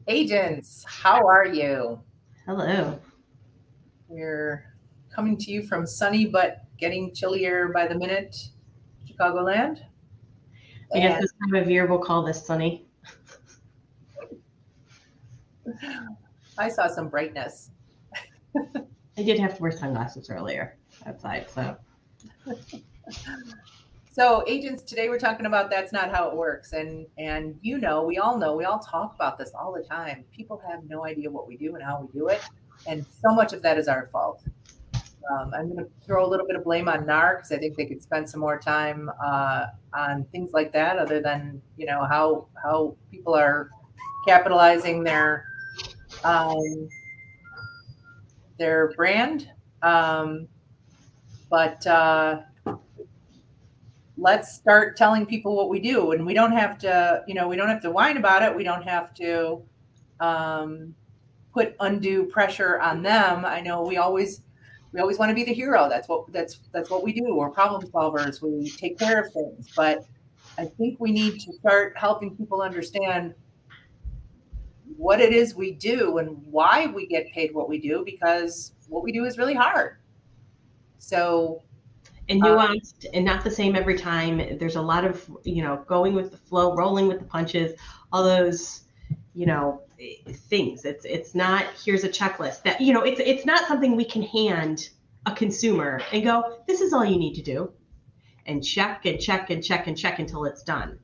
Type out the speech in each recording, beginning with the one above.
Agents, how are you? Hello. We're coming to you from sunny but getting chillier by the minute, Chicagoland. I guess And this time of year we'll call this sunny. I saw some brightness. I did have to wear sunglasses earlier outside, so So, agents, today we're talking about that's not how it works. And we all talk about this all the time. People have no idea what we do and how we do it, and so much of that is our fault. I'm going to throw a little bit of blame on NAR because I think they could spend some more time on things like that, other than how people are capitalizing um, their brand. Um, but let's start telling people what we do, and we don't have to, we don't have to whine about it. We don't have to um, put undue pressure on them. I know we always want to be the hero. That's what we do. We're problem solvers. We take care of things. But I think we need to start helping people understand what it is we do and why we get paid what we do, because what we do is really hard. So and uh, nuanced and not the same every time. There's a lot of going with the flow, rolling with the punches, all those things. It's not here's a checklist that it's not something we can hand a consumer and go, this is all you need to do, and check and check and check and check until it's done.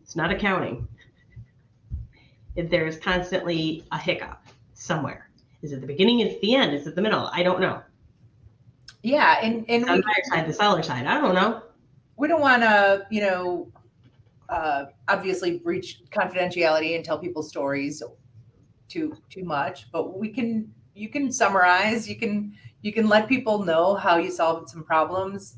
It's not accounting. There's constantly a hiccup somewhere. Is it the beginning? Is it the end? Is it the middle? I don't know. yeah, and On the buyer side, the seller side, I don't know. we don't want to, obviously breach confidentiality and tell people's stories too much, but you can summarize, you can let people know how you solved some problems,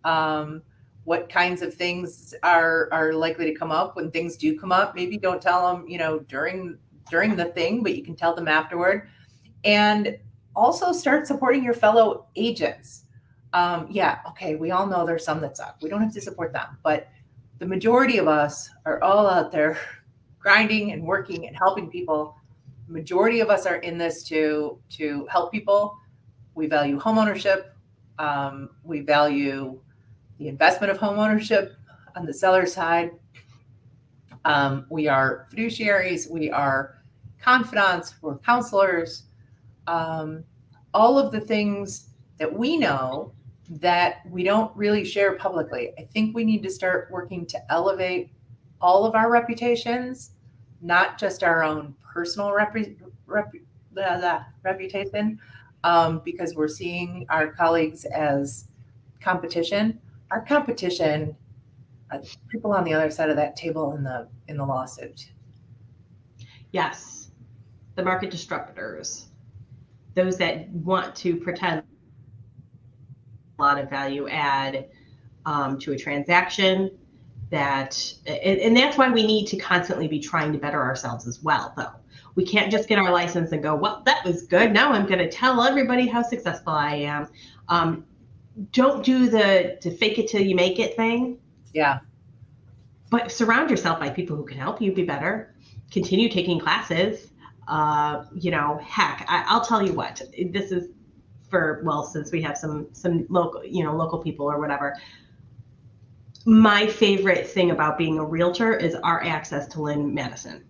um, what kinds of things are likely to come up when things do come up. Maybe don't tell them, during the thing, but you can tell them afterward. And also start supporting your fellow agents. Yeah, okay, we all know there's some that suck. We don't have to support them, but the majority of us are all out there grinding and working and helping people. Majority of us are in this to help people. We value homeownership. We value the investment of homeownership on the seller side. We are fiduciaries. We are confidants. We're counselors. Um, all of the things that we know that we don't really share publicly. I think we need to start working to elevate all of our reputations, not just our own personal reputation, because we're seeing our colleagues as competition. Our competition, people on the other side of that table in the lawsuit. Yes, the market disruptors, those that want to pretend a lot of value add to a transaction. And that's why we need to constantly be trying to better ourselves as well, though. We can't just get our license and go, well, that was good. Now I'm going to tell everybody how successful I am. Don't do the fake it till you make it thing. Yeah. But surround yourself by people who can help you be better. Continue taking classes. Heck, I'll tell you what. This is since we have some local people or whatever. My favorite thing about being a realtor is our access to Lynn Madison.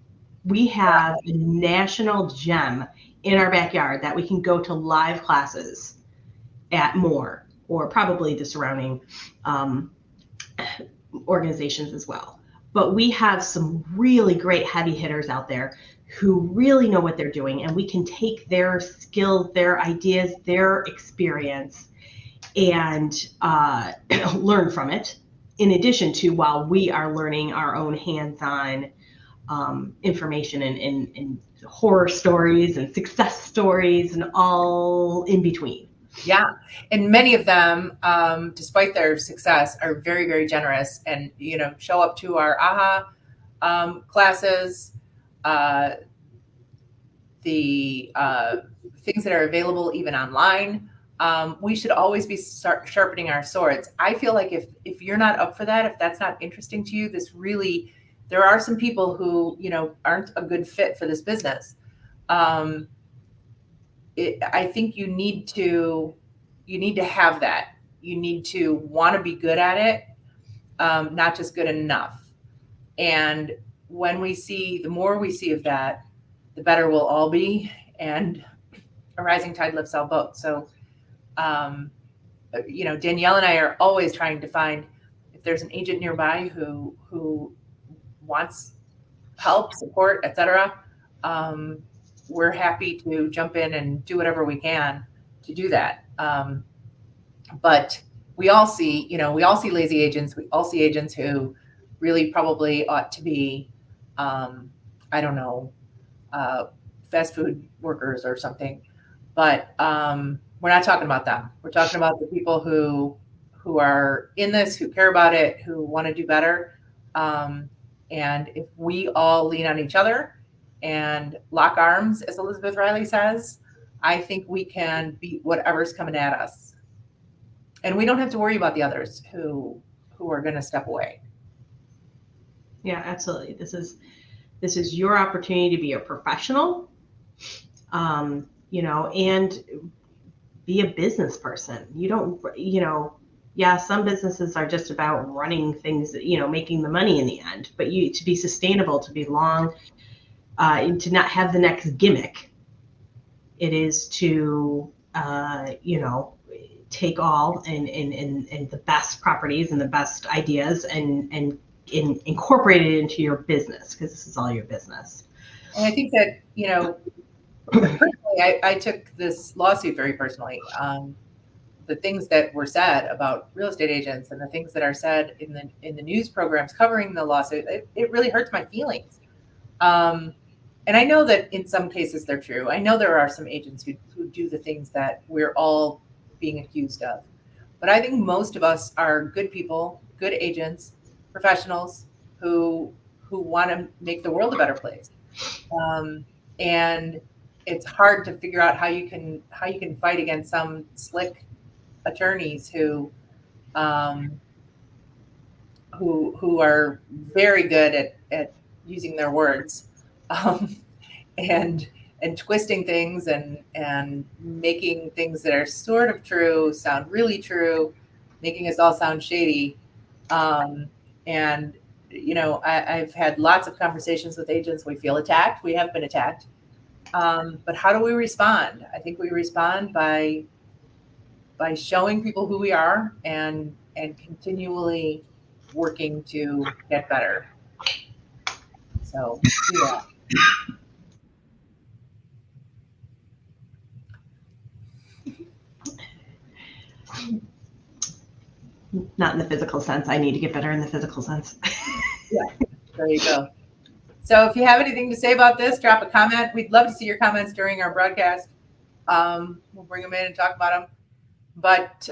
We have a national gem in our backyard that we can go to live classes at more, or probably the surrounding organizations as well. But we have some really great heavy hitters out there who really know what they're doing, and we can take their skills, their ideas, their experience, and learn from it, in addition to while we are learning our own hands-on information and horror stories and success stories and all in between. Yeah. And many of them, despite their success, are very, very generous and, show up to our AHA classes, the things that are available even online. We should always be sharpening our swords. I feel like if you're not up for that, if that's not interesting to you, this really there are some people who, aren't a good fit for this business. I think you need to have that. You need to want to be good at it, not just good enough. And the more we see of that, the better we'll all be. And a rising tide lifts all boats. So, Danielle and I are always trying to find if there's an agent nearby who wants help, support, etc. We're happy to jump in and do whatever we can to do that. But we all see lazy agents. We all see agents who really probably ought to be, I don't know, fast food workers or something. But we're not talking about them. We're talking about the people who are in this, who care about it, who want to do better. And if we all lean on each other and lock arms, as Elizabeth Riley says, I think we can beat whatever's coming at us. And we don't have to worry about the others who are going to step away. Yeah, absolutely. This is your opportunity to be a professional, and be a business person. You don't, some businesses are just about running things, making the money in the end, but to be sustainable, to be long, and to not have the next gimmick, it is to, take all and the best properties and the best ideas and incorporate it into your business, because this is all your business. And I think that, personally, I took this lawsuit very personally. The things that were said about real estate agents and the things that are said in the news programs covering the lawsuit, it really hurts my feelings. And I know that in some cases they're true. I know there are some agents who do the things that we're all being accused of. But I think most of us are good people, good agents, professionals who want to make the world a better place. And it's hard to figure out how you can fight against some slick attorneys who are very good at using their words, and twisting things and making things that are sort of true sound really true, making us all sound shady. And I've had lots of conversations with agents. We feel attacked. We have been attacked. But how do we respond? I think we respond by showing people who we are and continually working to get better. So, yeah. Not in the physical sense. I need to get better in the physical sense. Yeah, there you go. So if you have anything to say about this, drop a comment. We'd love to see your comments during our broadcast. We'll bring them in and talk about them. But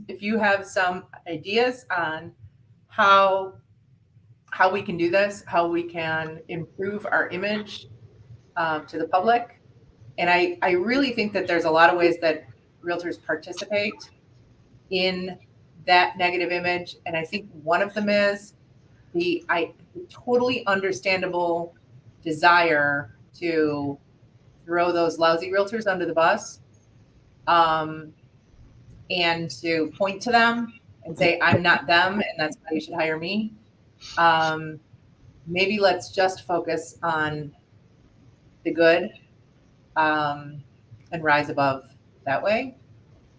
if you have some ideas on how we can do this, how we can improve our image to the public, and I really think that there's a lot of ways that realtors participate in that negative image. And I think one of them is the totally understandable desire to throw those lousy realtors under the bus, and to point to them and say, I'm not them, and that's why you should hire me. Maybe let's just focus on the good, and rise above that way.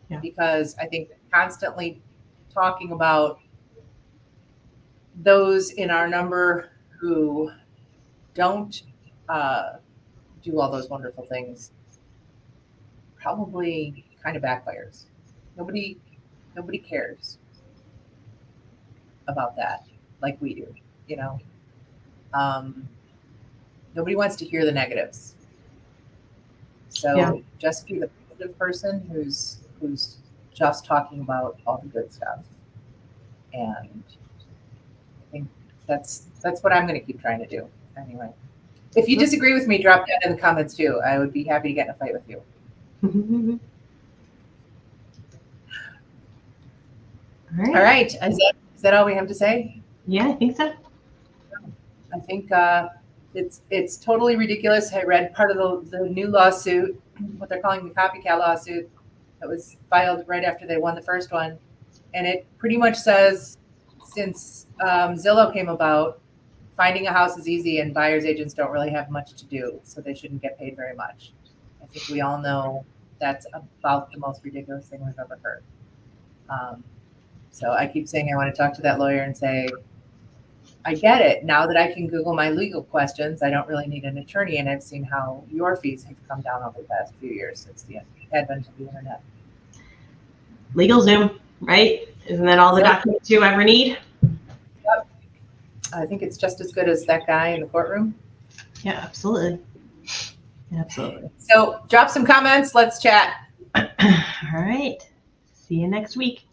Yeah. Because I think constantly talking about those in our number who don't do all those wonderful things probably kind of backfires. Nobody cares about that like we do, Nobody wants to hear the negatives. So just be the positive person who's just talking about all the good stuff. And I think that's what I'm going to keep trying to do anyway. If you disagree with me, drop that in the comments too. I would be happy to get in a fight with you. All right. All right. Is that all we have to say? Yeah, I think so. I think it's totally ridiculous. I read part of the new lawsuit, what they're calling the copycat lawsuit, that was filed right after they won the first one, and it pretty much says since Zillow came about, finding a house is easy, and buyers agents don't really have much to do, so they shouldn't get paid very much. I think we all know that's about the most ridiculous thing we've ever heard. So I keep saying I want to talk to that lawyer and say, I get it. Now that I can Google my legal questions, I don't really need an attorney. And I've seen how your fees have come down over the past few years since the advent of the internet. LegalZoom, right? Isn't that all the documents you ever need? Yep. I think it's just as good as that guy in the courtroom. Yeah, absolutely. Absolutely. So drop some comments. Let's chat. All right. See you next week.